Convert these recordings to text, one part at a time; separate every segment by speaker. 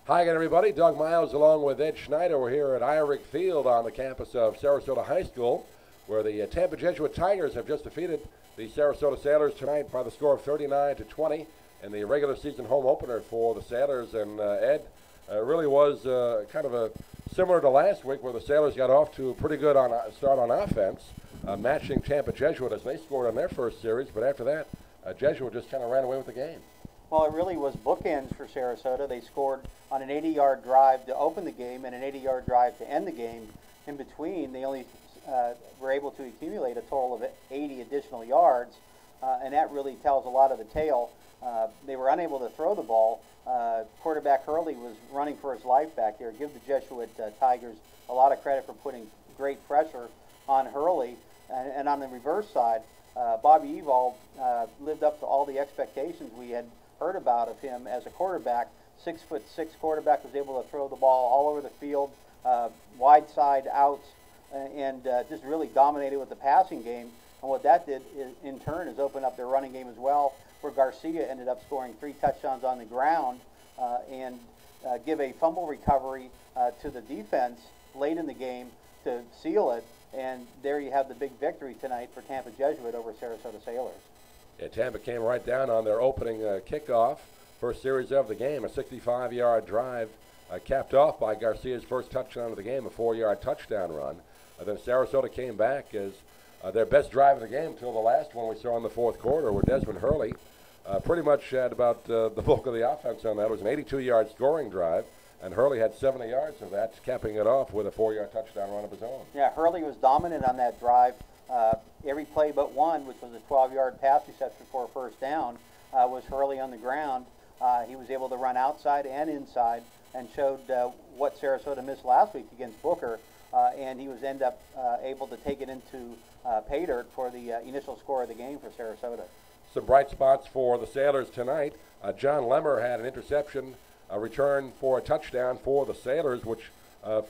Speaker 1: Hi again, everybody. Doug Miles along with Ed Schneider. We're here at Irick Field on the campus of Sarasota High School, where the Tampa Jesuit Tigers have just defeated the Sarasota Sailors tonight by the score of 39-20 in the regular season home opener for the Sailors. And Ed, really was kind of a similar to last week, where the Sailors got off to a pretty good start on offense, matching Tampa Jesuit as they scored on their first series. But after that, Jesuit just kind of ran away with the game.
Speaker 2: Well, it really was bookends for Sarasota. They scored on an 80-yard drive to open the game and an 80-yard drive to end the game. In between, they only were able to accumulate a total of 80 additional yards, and that really tells a lot of the tale. They were unable to throw the ball. Quarterback Hurley was running for his life back there. Give the Jesuit Tigers a lot of credit for putting great pressure on Hurley. And on the reverse side, Bobby Evald lived up to all the expectations we had heard about of him as a quarterback. 6'6" quarterback, was able to throw the ball all over the field, wide side outs, and just really dominated with the passing game. And what that did in turn is open up their running game as well, where Garcia ended up scoring 3 touchdowns on the ground and give a fumble recovery to the defense late in the game to seal it. And there you have the big victory tonight for Tampa Jesuit over Sarasota Sailors.
Speaker 1: Yeah, Tampa came right down on their opening kickoff, first series of the game, a 65-yard drive capped off by Garcia's first touchdown of the game, a 4-yard touchdown run. Then Sarasota came back as their best drive of the game until the last one we saw in the fourth quarter, where Desmond Hurley pretty much had about the bulk of the offense on that. It was an 82-yard scoring drive, and Hurley had 70 yards of that, capping it off with a 4-yard touchdown run of his own.
Speaker 2: Yeah, Hurley was dominant on that drive. Every play but one, which was a 12-yard pass reception for a first down, was Hurley on the ground. He was able to run outside and inside and showed what Sarasota missed last week against Booker, and he was able to take it into pay dirt for the initial score of the game for Sarasota.
Speaker 1: Some bright spots for the Sailors tonight. John Lemmer had an interception, a return for a touchdown for the Sailors, which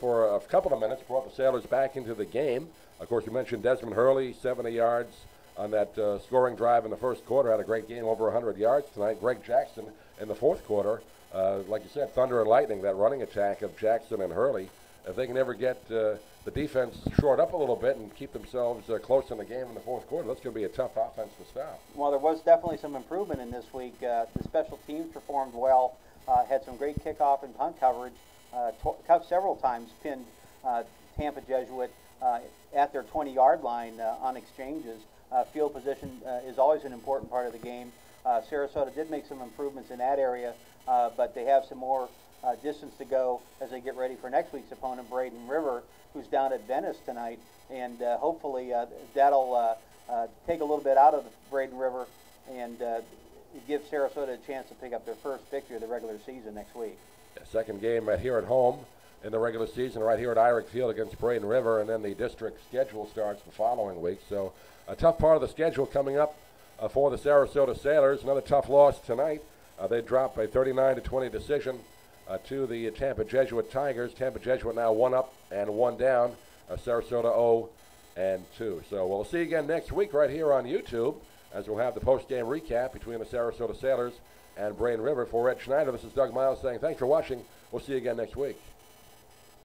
Speaker 1: for a couple of minutes brought the Sailors back into the game. Of course, you mentioned Desmond Hurley, 70 yards on that scoring drive in the first quarter. Had a great game, over 100 yards tonight. Greg Jackson in the fourth quarter, like you said, thunder and lightning, that running attack of Jackson and Hurley. If they can ever get the defense short up a little bit and keep themselves close in the game in the fourth quarter, that's going to be a tough offense to stop.
Speaker 2: Well, there was definitely some improvement in this week. The special teams performed well, had some great kickoff and punt coverage, several times pinned Tampa Jesuit at their 20-yard line on exchanges. Field position is always an important part of the game. Sarasota did make some improvements in that area, but they have some more distance to go as they get ready for next week's opponent, Braden River, who's down at Venice tonight. And hopefully that'll take a little bit out of Braden River and give Sarasota a chance to pick up their first victory of the regular season next week.
Speaker 1: Second game here at home in the regular season, right here at Irick Field against Braden River, and then the district schedule starts the following week. So a tough part of the schedule coming up for the Sarasota Sailors. Another tough loss tonight. They drop a 39-20 decision to the Tampa Jesuit Tigers. Tampa Jesuit now 1 up and 1 down. Sarasota 0-2. So we'll see you again next week right here on YouTube, as we'll have the post-game recap between the Sarasota Sailors and Braden River. For Ed Schneider, this is Doug Miles saying thanks for watching. We'll see you again next week.